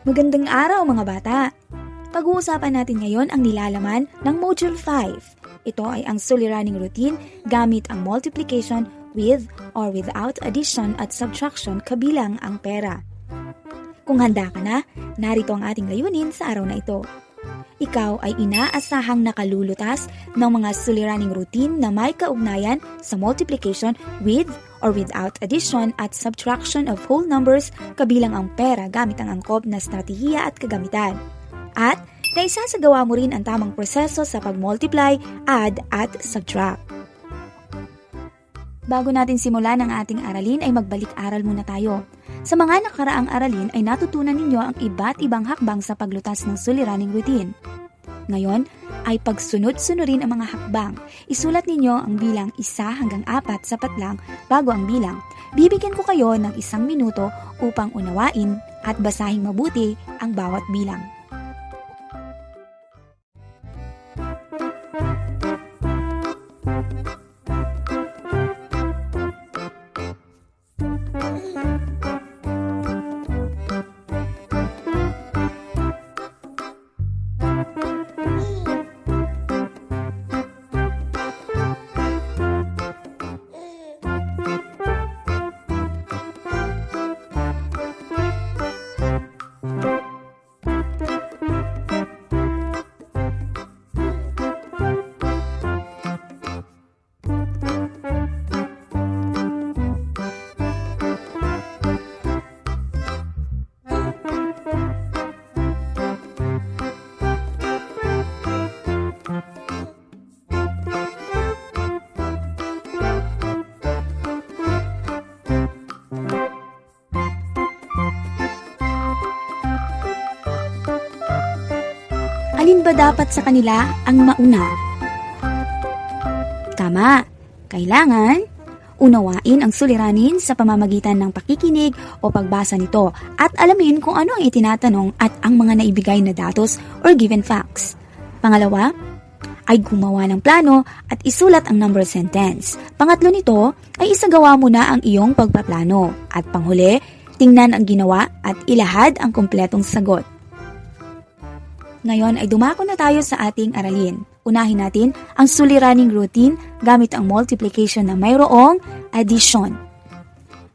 Magandang araw mga bata! Pag-uusapan natin ngayon ang nilalaman ng Module 5. Ito ay ang suliraning routine gamit ang multiplication with or without addition at subtraction kabilang ang pera. Kung handa ka na, narito ang ating layunin sa araw na ito. Ikaw ay inaasahang nakalulutas ng mga suliraning routine na may kaugnayan sa multiplication with or without addition at subtraction of whole numbers kabilang ang pera gamit ang angkop na strategiya at kagamitan. At naisasagawa mo rin ang tamang proseso sa pag-multiply, add at subtract. Bago natin simulan ang ating aralin ay magbalik-aral muna tayo. Sa mga nakaraang aralin ay natutunan ninyo ang iba't ibang hakbang sa paglutas ng suliraning routine. Ngayon ay pagsunod-sunurin ang mga hakbang. Isulat ninyo ang bilang 1 hanggang 4 sapat lang bago ang bilang. Bibigyan ko kayo ng 1 minuto upang unawain at basahin mabuti ang bawat bilang. Alin ba dapat sa kanila ang mauna? Tama, kailangan unawain ang suliranin sa pamamagitan ng pakikinig o pagbasa nito at alamin kung ano ang itinatanong at ang mga naibigay na datos or given facts. Pangalawa, ay gumawa ng plano at isulat ang number sentence. Pangatlo nito ay isagawa mo na ang iyong pagpaplano. At panghuli, tingnan ang ginawa at ilahad ang kumpletong sagot. Ngayon ay dumako na tayo sa ating aralin. Unahin natin ang suliraning routine gamit ang multiplication na mayroong addition.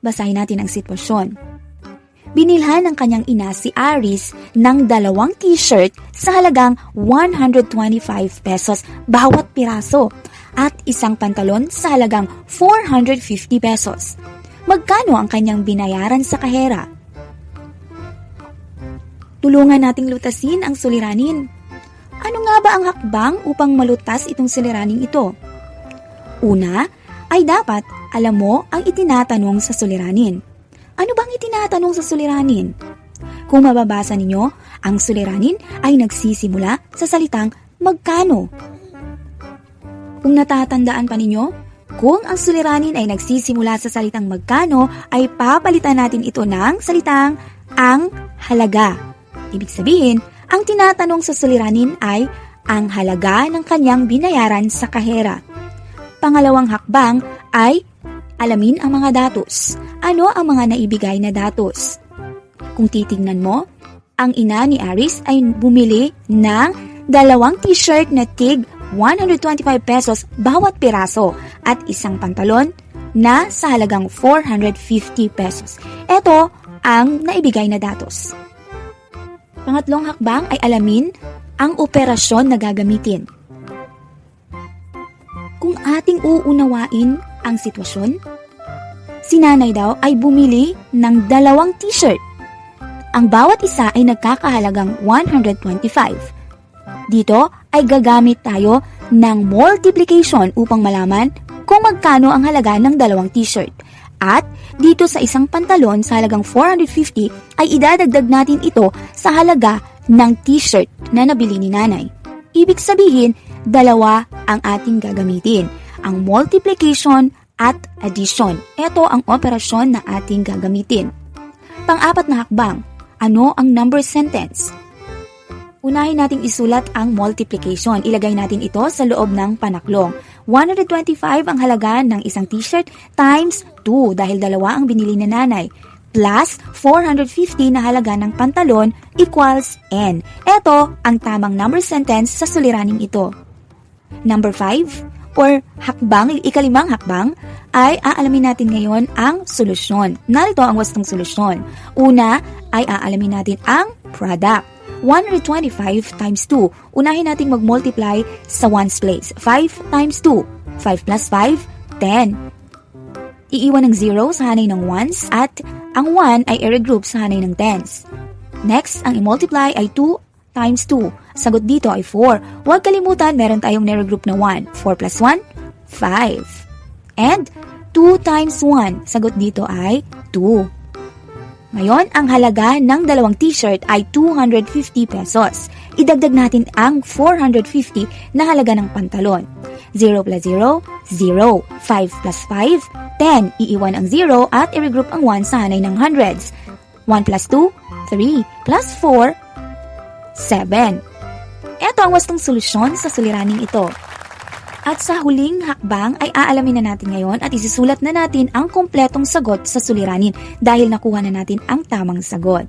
Basahin natin ang sitwasyon. Binilhan ng kanyang ina si Aris ng 2 t-shirt sa halagang 125 pesos bawat piraso at isang pantalon sa halagang 450 pesos. Magkano ang kanyang binayaran sa kahera? Tulungan nating lutasin ang suliranin. Ano nga ba ang hakbang upang malutas itong suliraning ito? Una, ay dapat alam mo ang itinatanong sa suliranin. Ano bang itinatanong sa suliranin? Kung mababasa ninyo, ang suliranin ay nagsisimula sa salitang magkano. Kung natatandaan pa ninyo, kung ang suliranin ay nagsisimula sa salitang magkano, ay papalitan natin ito ng salitang ang halaga. Ibig sabihin, ang tinatanong sa suliranin ay ang halaga ng kanyang binayaran sa kahera. Pangalawang hakbang ay alamin ang mga datos. Ano ang mga naibigay na datos? Kung titingnan mo, ang ina ni Aris ay bumili ng 2 t-shirt na tig 125 pesos bawat piraso at isang pantalon na sa halagang 450 pesos. Ito ang naibigay na datos. Pangatlong hakbang ay alamin ang operasyon na gagamitin. Kung ating uunawain ang sitwasyon, si nanay daw ay bumili ng 2 t-shirt. Ang bawat isa ay nagkakahalagang 125. Dito ay gagamit tayo ng multiplication upang malaman kung magkano ang halaga ng 2 t-shirt. At dito sa isang pantalon sa halagang 450 ay idadagdag natin ito sa halaga ng t-shirt na nabili ni nanay. Ibig sabihin, 2 ang ating gagamitin, ang multiplication at addition. Ito ang operasyon na ating gagamitin. Pang-4 na hakbang, ano ang number sentence? Unahin nating isulat ang multiplication. Ilagay natin ito sa loob ng panaklong. 125 ang halaga ng isang t-shirt times 2 dahil 2 ang binili ni nanay. plus 450 na halaga ng pantalon equals N. Ito ang tamang number sentence sa suliraning ito. Number 5 or ikalimang hakbang ay aalamin natin ngayon ang solusyon. Narito ang wastong solusyon. Una ay aalamin natin ang product. 125 times 2. Unahin natin mag-multiply sa ones place. 5 times 2. 5 plus 5, 10. Iiwan ng 0 sa hanay ng ones at ang 1 ay i-regroup sa hanay ng tens. Next, ang i-multiply ay 2 times 2. Sagot dito ay 4. Huwag kalimutan, meron tayong nire-group na 1. 4 plus 1, 5. And 2 times 1. Sagot dito ay 2. Ngayon, ang halaga ng dalawang t-shirt ay 250 pesos. Idagdag natin ang 450 na halaga ng pantalon. 0 plus 0, 0. 5 plus 5, 10. Iiwan ang 0 at i-regroup ang 1 sa hanay ng hundreds. 1 plus 2, 3. Plus 4, 7. Ito ang wastong solusyon sa suliraning ito. At sa huling hakbang ay aalamin na natin ngayon at isisulat na natin ang kompletong sagot sa suliranin dahil nakuha na natin ang tamang sagot.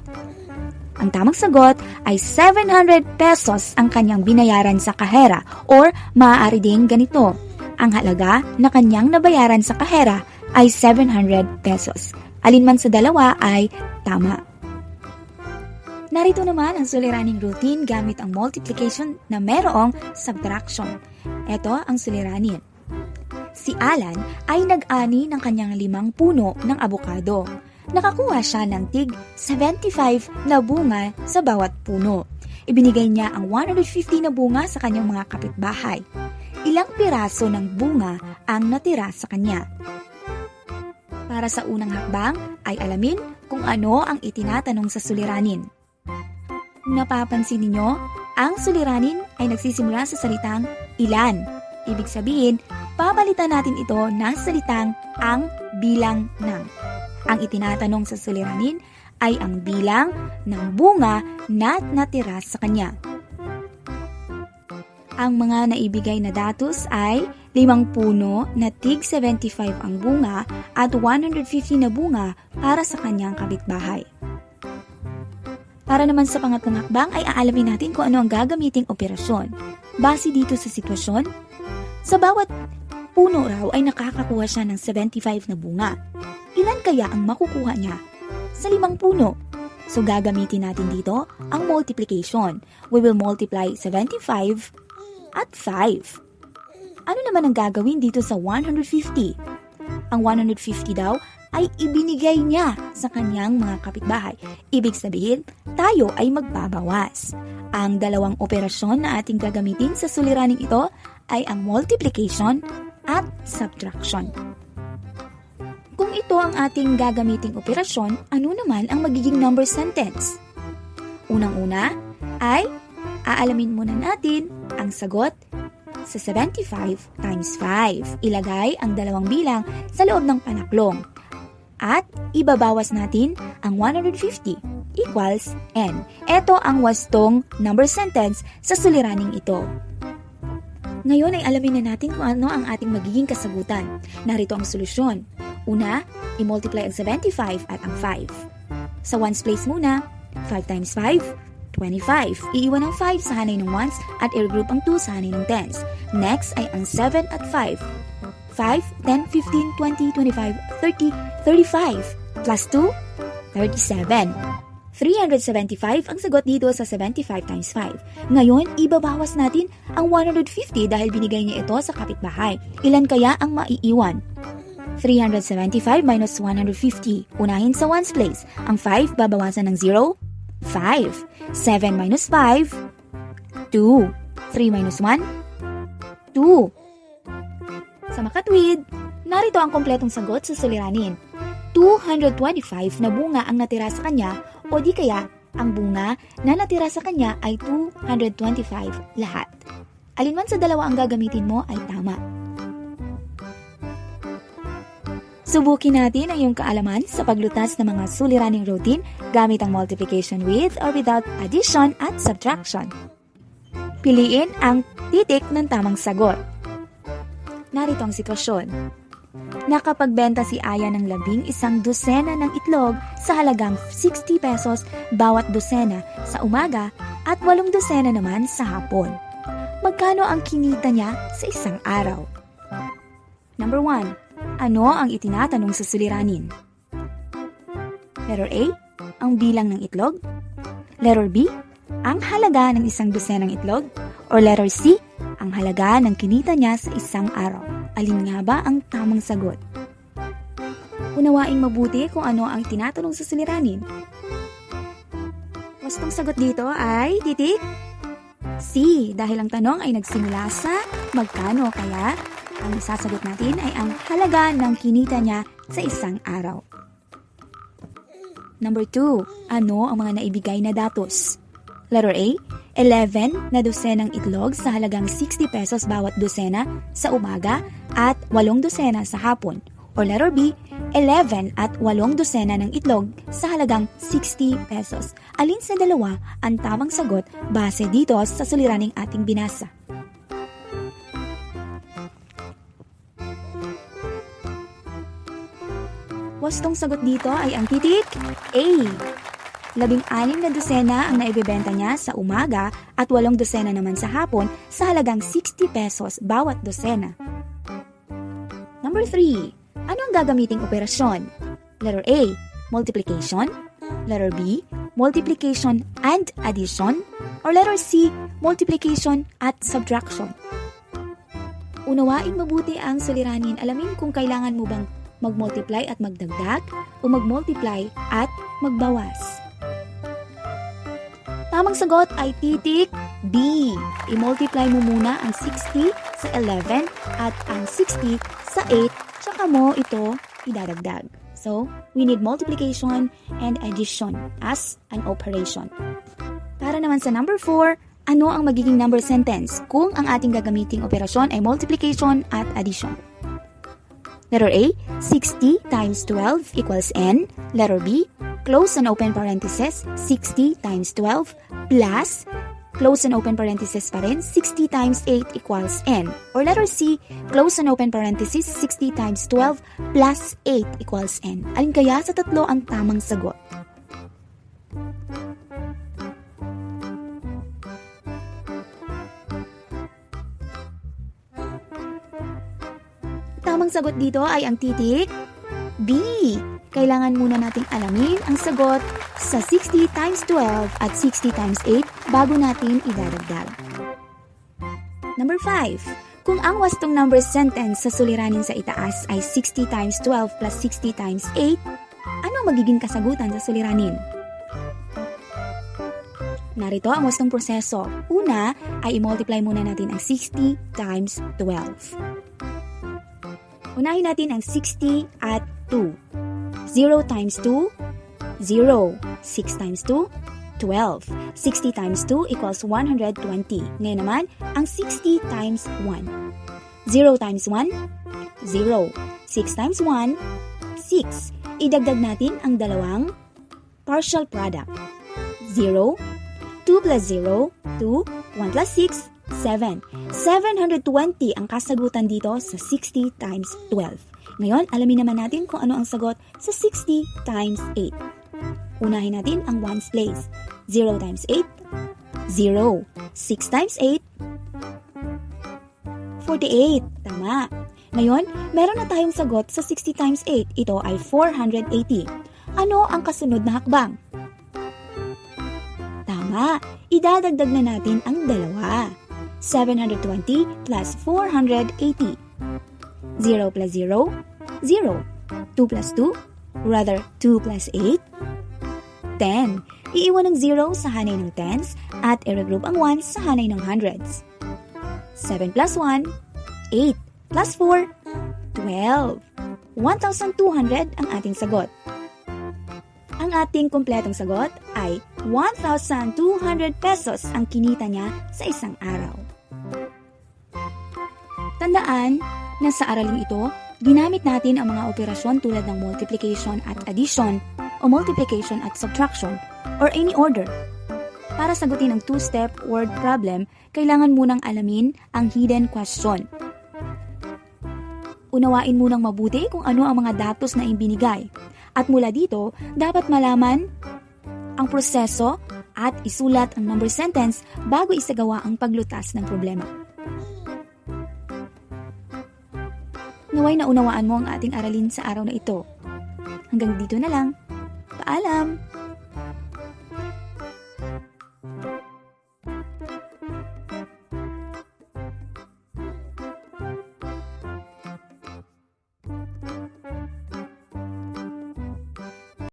Ang tamang sagot ay 700 pesos ang kanyang binayaran sa kahera or maaari ding ganito. Ang halaga na kanyang nabayaran sa kahera ay 700 pesos. Alinman sa dalawa ay tama. Narito naman ang suliraning routine gamit ang multiplication na merong subtraction. Ito ang suliranin. Si Alan ay nag-ani ng kanyang 5 puno ng abokado. Nakakuha siya ng tig 75 na bunga sa bawat puno. Ibinigay niya ang 150 na bunga sa kanyang mga kapitbahay. Ilang piraso ng bunga ang natira sa kanya? Para sa unang hakbang ay alamin kung ano ang itinatanong sa suliranin. Napapansin ninyo, ang suliranin ay nagsisimula sa salitang ilan. Ibig sabihin, papalitan natin ito ng salitang ang bilang ng. Ang itinatanong sa suliranin ay ang bilang ng bunga na natira sa kanya. Ang mga naibigay na datos ay 5 puno na tig 75 ang bunga at 150 na bunga para sa kanyang kapitbahay. Para naman sa pangatlong hakbang ay aalamin natin kung ano ang gagamiting operasyon. Base dito sa sitwasyon, sa bawat puno raw ay nakakakuha siya ng 75 na bunga. Ilan kaya ang makukuha niya sa 5 puno? So gagamitin natin dito ang multiplication. We will multiply 75 at 5. Ano naman ang gagawin dito sa 150? Ang 150 daw ay ibinigay niya sa kanyang mga kapitbahay. Ibig sabihin, tayo ay magbabawas. Ang dalawang operasyon na ating gagamitin sa suliraning ito ay ang multiplication at subtraction. Kung ito ang ating gagamiting operasyon, ano naman ang magiging number sentence? Unang-una ay aalamin muna natin ang sagot sa 75 times 5. Ilagay ang dalawang bilang sa loob ng panaklong. At ibabawas natin ang 150 equals N. Ito ang wastong number sentence sa suliraning ito. Ngayon ay alamin na natin kung ano ang ating magiging kasagutan. Narito ang solusyon. Una, i-multiply ang 75 at ang 5. Sa ones place muna, 5 times 5, 25. Iiwan ang 5 sa hanay ng ones at i-regroup ang 2 sa hanay ng tens. Next ay ang 7 at 5. 5, 10, 15, 20, 25, 30, 35. Plus 2, 37. 375 ang sagot dito sa 75 times 5. Ngayon, ibabawas natin ang 150 dahil binigay niya ito sa kapitbahay. Ilan kaya ang maiiwan? 375 minus 150. Unahin sa ones place. Ang 5 babawasan ng 0, 5. 7 minus 5, 2. 3 minus 1, 2. Sa makatwid, narito ang kompletong sagot sa suliranin. 225 na bunga ang natira sa kanya o di kaya ang bunga na natira sa kanya ay 225 lahat. Alinman sa dalawa ang gagamitin mo ay tama. Subukin natin ang iyong kaalaman sa paglutas ng mga suliraning routine gamit ang multiplication with or without addition at subtraction. Piliin ang titik ng tamang sagot. Narito ang sitwasyon. Nakapagbenta si Aya ng 11 dosena ng itlog sa halagang 60 pesos bawat dosena sa umaga at 8 dosena naman sa hapon. Magkano ang kinita niya sa isang araw? Number 1. Ano ang itinatanong sa suliranin? Letter A, ang bilang ng itlog. Letter B, ang halaga ng isang dosenang itlog. Or letter C, ang halaga ng kinita niya sa isang araw. Alin nga ba ang tamang sagot? Unawaing mabuti kung ano ang tinatanong sa suliranin. Wastong sagot dito ay titik C, dahil ang tanong ay nagsimula sa magkano, kaya ang isasagot natin ay ang halaga ng kinita niya sa isang araw. Number 2, ano ang mga naibigay na datos? Letter A, 11 na dosenang itlog sa halagang 60 pesos bawat dosena sa umaga at 8 dosena sa hapon. Or letter B, 11 at 8 dosena ng itlog sa halagang 60 pesos. Alin sa dalawa ang tamang sagot base dito sa suliraning ating binasa? Wastong sagot dito ay ang titik A. 16 na dosena ang naibebenta niya sa umaga at 8 dosena naman sa hapon sa halagang 60 pesos bawat dosena. Number 3. Ano ang gagamiting operasyon? Letter A, multiplication. Letter B, multiplication and addition. Or letter C, multiplication at subtraction. Unawaing mabuti ang suliranin. Alamin kung kailangan mo bang mag-multiply at magdagdag o mag-multiply at magbawas. Tamang sagot ay titik B. I-multiply mo muna ang 60 sa 11 at ang 60 sa 8, tsaka mo ito idadagdag. So, we need multiplication and addition as an operation. Para naman sa number 4, ano ang magiging number sentence kung ang ating gagamiting operasyon ay multiplication at addition? Letter A, 60 times 12 equals N. Letter B, close and open parenthesis, 60 times 12 plus, close and open parenthesis pa rin, 60 times 8 equals N. Or letter C, close and open parenthesis, 60 times 12 plus 8 equals N. Alin kaya sa tatlo ang tamang sagot? Tamang sagot dito ay ang titik B. Kailangan muna nating alamin ang sagot sa 60 times 12 at 60 times 8 bago natin idadagdag. Number 5. Kung ang wastong number sentence sa suliranin sa itaas ay 60 times 12 plus 60 times 8, ano magiging kasagutan sa suliranin? Narito ang wastong proseso. Una ay i-multiply muna natin ang 60 times 12. Unahin natin ang 60 at 2. 0 times 2, 0. 6 times 2, 12. 60 times 2 equals 120. Ngayon naman, ang 60 times 1. 0 times 1, 0. 6 times 1, 6. Idagdag natin ang dalawang partial product. 0, 2 plus 0, 2, 1 plus 6, 7. 720 ang kasagutan dito sa 60 times 12. Ngayon, alamin naman natin kung ano ang sagot sa 60 times 8. Unahin natin ang ones place. 0 times 8, 0. 6 times 8, 48. Tama. Ngayon, meron na tayong sagot sa 60 times 8. Ito ay 480. Ano ang kasunod na hakbang? Tama. Idadagdag na natin ang dalawa. 720 plus 480. 0 plus 0, 0. 2 plus 2, rather 2 plus 8, 10. Iiwan ng 0 sa hanay ng tens at i-regroup ang 1 sa hanay ng hundreds. 7 plus 1, 8. Plus 4, 12. 1,200 ang ating sagot. Ang ating kumpletong sagot ay 1,200 pesos ang kinita niya sa isang araw. Tandaan na sa araling ito, ginamit natin ang mga operasyon tulad ng multiplication at addition o multiplication at subtraction or any order. Para sagutin ang two-step word problem, kailangan munang alamin ang hidden question. Unawain munang mabuti kung ano ang mga datos na ibinigay. At mula dito, dapat malaman ang proseso at isulat ang number sentence bago isagawa ang paglutas ng problema. Naway na unawaan mo ang ating aralin sa araw na ito. Hanggang dito na lang. Paalam!